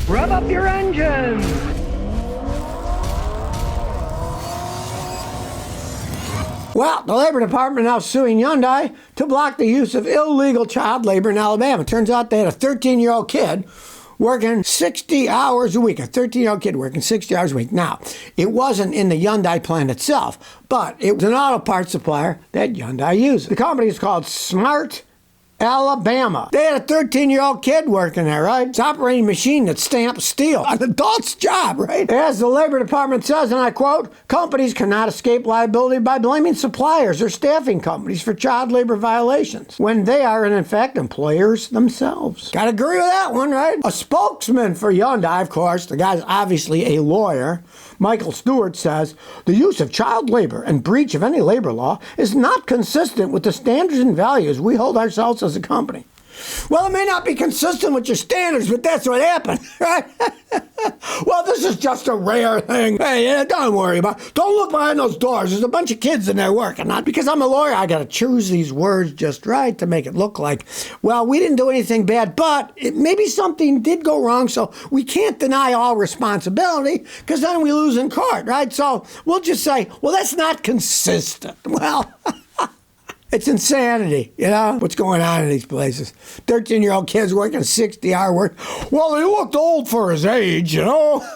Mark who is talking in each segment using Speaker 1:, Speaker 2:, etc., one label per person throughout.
Speaker 1: Rev up your engines!
Speaker 2: Well, the Labor Department now suing Hyundai to block the use of illegal child labor in Alabama. Turns out they had a 13-year-old kid working 60 hours a week. A 13-year-old kid working 60 hours a week. Now, it wasn't in the Hyundai plant itself, but it was an auto parts supplier that Hyundai uses. The company is called Smart Alabama. They had a 13-year-old kid working there, right? It's operating a machine that stamps steel. An adult's job, right? As the Labor Department says, and I quote, companies cannot escape liability by blaming suppliers or staffing companies for child labor violations when they are, in fact, employers themselves. Gotta agree with that one, right? A spokesman for Hyundai, of course, the guy's obviously a lawyer, Michael Stewart, says, the use of child labor and breach of any labor law is not consistent with the standards and values we hold ourselves as a company. Well, it may not be consistent with your standards, but that's what happened, right? Well, this is just a rare thing. Hey, don't worry about it. Don't look behind those doors. There's a bunch of kids in there working. Not because I'm a lawyer, I got to choose these words just right to make it look like, well, we didn't do anything bad, but maybe something did go wrong, so we can't deny all responsibility because then we lose in court, right? So we'll just say, well, that's not consistent. Well... It's insanity, you know, what's going on in these places. 13-year-old kids working 60-hour work. Well, he looked old for his age, you know.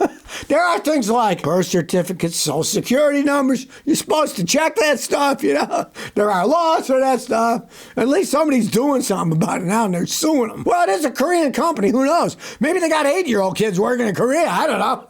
Speaker 2: There are things like birth certificates, social security numbers. You're supposed to check that stuff, you know. There are laws for that stuff. At least somebody's doing something about it now and they're suing them. Well, it is a Korean company. Who knows? Maybe they got 8-year-old kids working in Korea. I don't know.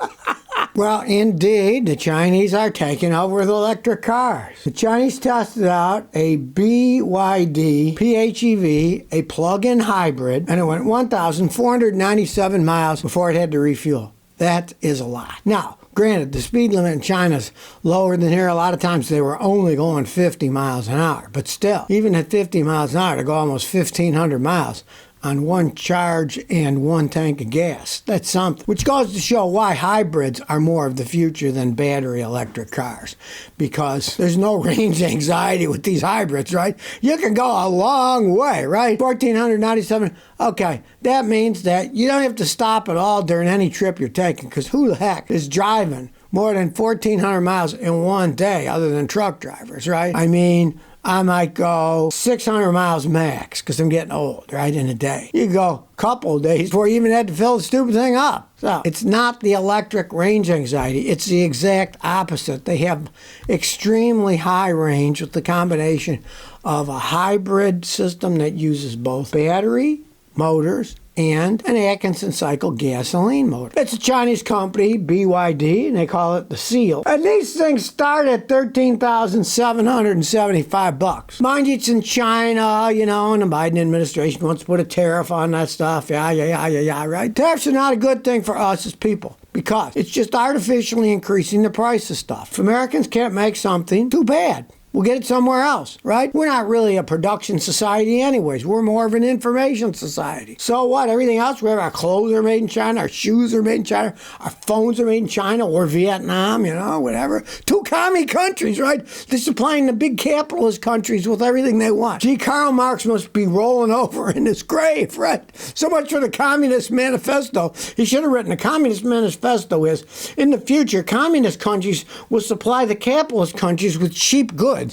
Speaker 2: Well, indeed, the Chinese are taking over with electric cars. The Chinese tested out a BYD PHEV, a plug-in hybrid, and it went 1,497 miles before it had to refuel. That is a lot. Now, granted, the speed limit in China's lower than here. A lot of times they were only going 50 miles an hour. But still, even at 50 miles an hour, to go almost 1,500 miles on one charge and one tank of gas. That's something. Which goes to show why hybrids are more of the future than battery electric cars. Because there's no range anxiety with these hybrids, right? You can go a long way, right? 1,497. Okay, that means that you don't have to stop at all during any trip you're taking. Because who the heck is driving more than 1,400 miles in one day other than truck drivers, right? I mean, I might go 600 miles max because I'm getting old, right, in a day. You go a couple of days before you even had to fill the stupid thing up. So it's not the electric range anxiety. It's the exact opposite. They have extremely high range with the combination of a hybrid system that uses both battery, motors, and an Atkinson cycle gasoline motor. It's a Chinese company, BYD, and they call it the Seal. And these things start at $13,775. Mind you, it's in China, you know, and the Biden administration wants to put a tariff on that stuff. Yeah, right? Tariffs are not a good thing for us as people, because it's just artificially increasing the price of stuff. If Americans can't make something, too bad. We'll get it somewhere else, right? We're not really a production society anyways. We're more of an information society. So what? Everything else, we have our clothes are made in China, our shoes are made in China, our phones are made in China or Vietnam, you know, whatever. Two commie countries, right? They're supplying the big capitalist countries with everything they want. Gee, Karl Marx must be rolling over in his grave, right? So much for the Communist Manifesto. He should have written, the Communist Manifesto is, in the future, communist countries will supply the capitalist countries with cheap goods.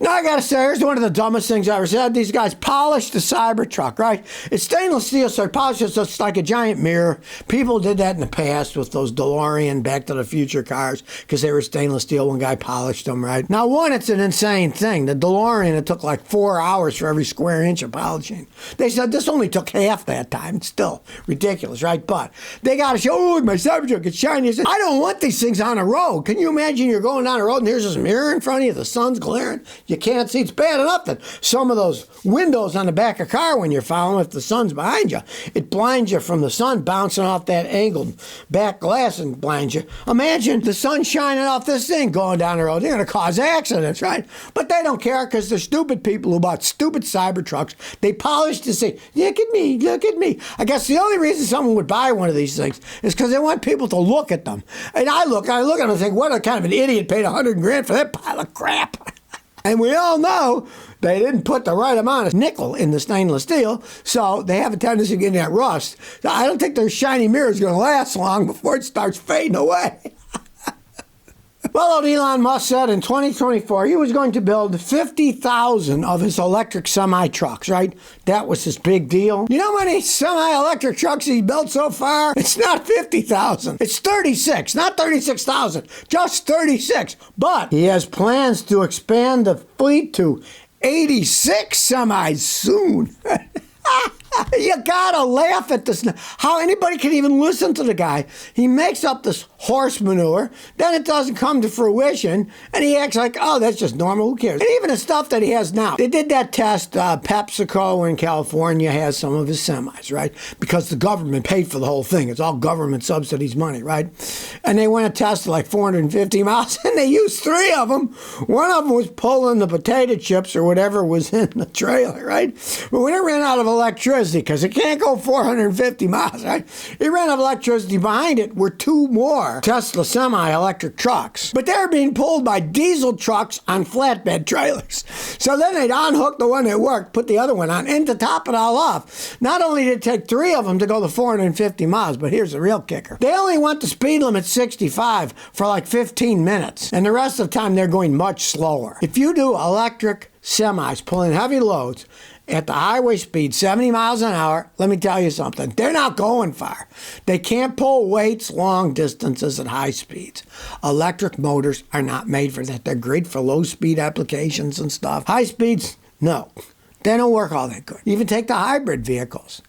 Speaker 2: Now, I gotta say, here's one of the dumbest things I ever said. These guys polished the Cybertruck, right? It's stainless steel, so they polished it so it's like a giant mirror. People did that in the past with those DeLorean Back to the Future cars because they were stainless steel. One guy polished them, right? Now, one, it's an insane thing. The DeLorean, it took like 4 hours for every square inch of polishing. They said this only took half that time. It's still ridiculous, right? But they gotta show, oh, my Cybertruck, it's shiny. I don't want these things on the road. Can you imagine you're going down the road and there's this mirror in front of you, the sun's glaring? You can't see. It's bad enough that some of those windows on the back of a car when you're following, if the sun's behind you, it blinds you from the sun bouncing off that angled back glass and blinds you. Imagine the sun shining off this thing going down the road. They're going to cause accidents, right? But they don't care because they're stupid people who bought stupid Cybertrucks. They polished to say, look at me, look at me. I guess the only reason someone would buy one of these things is because they want people to look at them. And I look at them and think, what a kind of an idiot paid $100,000 for that pile of crap. And we all know they didn't put the right amount of nickel in the stainless steel, so they have a tendency to get that rust. So I don't think their shiny mirror is going to last long before it starts fading away. Well, old Elon Musk said in 2024 he was going to build 50,000 of his electric semi-trucks, right? That was his big deal. You know how many semi-electric trucks he's built so far? It's not 50,000. It's 36, not 36,000, just 36. But he has plans to expand the fleet to 86 semis soon. You gotta laugh at this. How anybody can even listen to the guy. He makes up this horse manure, then it doesn't come to fruition, and he acts like, oh, that's just normal, who cares? And even the stuff that he has now. They did that test, PepsiCo in California has some of his semis, right? Because the government paid for the whole thing. It's all government subsidies money, right? And they went and tested like 450 miles, and they used 3 of them. One of them was pulling the potato chips or whatever was in the trailer, right? But when it ran out of electricity, because it can't go 450 miles, right? It ran out of electricity. Behind it were 2 more Tesla semi-electric trucks. But they're being pulled by diesel trucks on flatbed trailers. So then they'd unhook the one that worked, put the other one on, and to top it all off, not only did it take 3 of them to go the 450 miles, but here's the real kicker. They only went the speed limit 65 for like 15 minutes, and the rest of the time they're going much slower. If you do electric semis pulling heavy loads at the highway speed, 70 miles an hour, let me tell you something. They're not going far. They can't pull weights long distances at high speeds. Electric motors are not made for that. They're great for low-speed applications and stuff. High speeds, no. They don't work all that good. Even take the hybrid vehicles.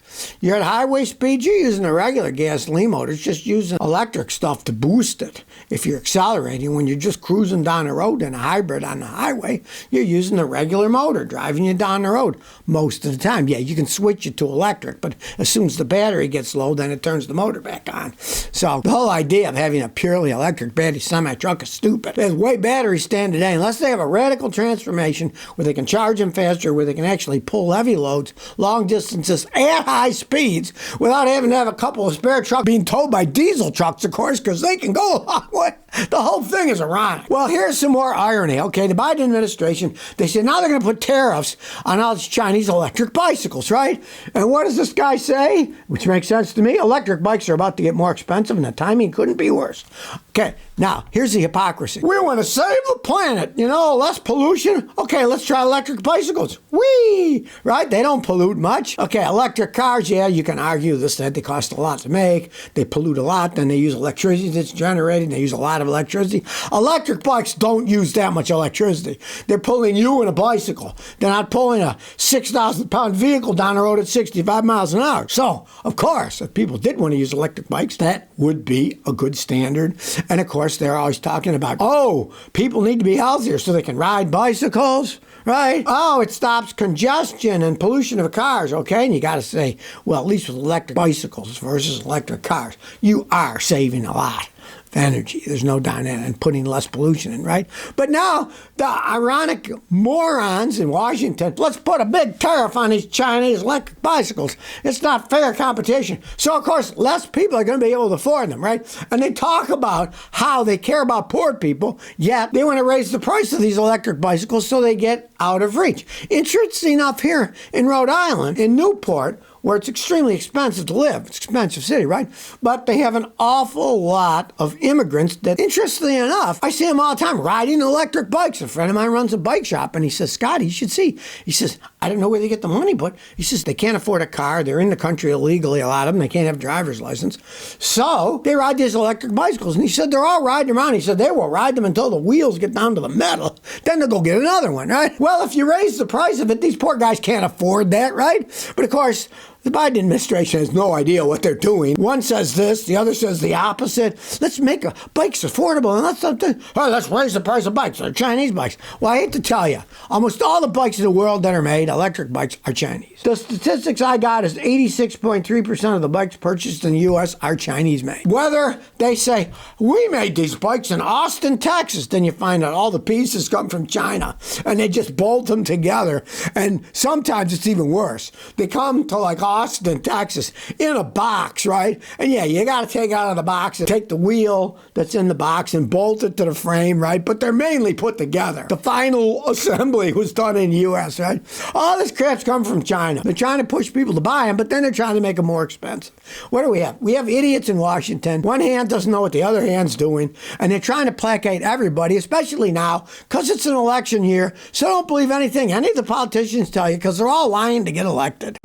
Speaker 2: You're at highway speed, you're using a regular gasoline motor. It's just using electric stuff to boost it. If you're accelerating, when you're just cruising down the road in a hybrid on the highway, you're using the regular motor, driving you down the road most of the time. Yeah, you can switch it to electric, but as soon as the battery gets low, then it turns the motor back on. So the whole idea of having a purely electric battery semi-truck is stupid. There's way batteries stand today, unless they have a radical transformation where they can charge them faster, where they can actually pull heavy loads, long distances at high speeds without having to have a couple of spare trucks being towed by diesel trucks, of course, because they can go a long way. The whole thing is ironic. Well, here's some more irony. Okay, the Biden administration, they said now they're going to put tariffs on all these Chinese electric bicycles, right? And what does this guy say? Which makes sense to me. Electric bikes are about to get more expensive, and the timing couldn't be worse. Okay, now, here's the hypocrisy. We want to save the planet, less pollution. Okay, let's try electric bicycles. Whee! Right? They don't pollute much. Okay, electric cars, yeah, you can argue this, that they cost a lot to make. They pollute a lot, then they use electricity that's generated. They use a lot of electricity. Electric bikes don't use that much electricity. They're pulling you in a bicycle. They're not pulling a 6,000-pound vehicle down the road at 65 miles an hour. So, of course, if people did want to use electric bikes, that would be a good standard. And, of course, they're always talking about, oh, people need to be healthier so they can ride bicycles, right? Oh, it stops congestion and pollution of cars, okay? And you got to say, well, at least with electric bicycles versus electric cars, you are saving a lot of energy. There's no doubt in that, and putting less pollution in, right? But now, the ironic morons in Washington, let's put a big tariff on these Chinese electric bicycles. It's not fair competition. So, of course, less people are going to be able to afford them, right? And they talk about how they care about poor people, yet they want to raise the price of these electric bicycles so they get out of reach. Interesting enough, here in Rhode Island, in Newport, where it's extremely expensive to live. It's an expensive city, right? But they have an awful lot of immigrants that, interestingly enough, I see them all the time riding electric bikes. A friend of mine runs a bike shop, and he says, Scotty, you should see. He says, I don't know where they get the money, but he says they can't afford a car. They're in the country illegally, a lot of them. They can't have a driver's license. So they ride these electric bicycles. And he said they're all riding around. He said they will ride them until the wheels get down to the metal. Then they'll go get another one, right? Well, if you raise the price of it, these poor guys can't afford that, right? But of course, the Biden administration has no idea what they're doing. One says this, the other says the opposite. Let's make bikes affordable, and let's raise the price of bikes. They're Chinese bikes. Well, I hate to tell you, almost all the bikes in the world that are made, electric bikes, are Chinese. The statistics I got is 86.3% of the bikes purchased in the U.S. are Chinese made. Whether they say, we made these bikes in Austin, Texas, then you find out all the pieces come from China, and they just bolt them together. And sometimes it's even worse. They come to like Austin, Texas, in a box, right? And yeah, you got to take it out of the box and take the wheel that's in the box and bolt it to the frame, right? But they're mainly put together. The final assembly was done in the U.S., right? All this crap's come from China. They're trying to push people to buy them, but then they're trying to make them more expensive. What do we have? We have idiots in Washington. One hand doesn't know what the other hand's doing, and they're trying to placate everybody, especially now, because it's an election year. So don't believe anything any of the politicians tell you, because they're all lying to get elected.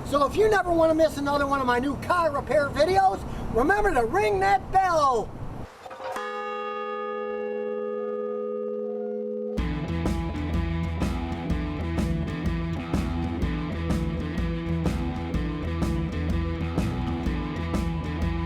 Speaker 2: So if you never want to miss another one of my new car repair videos, remember to ring that bell.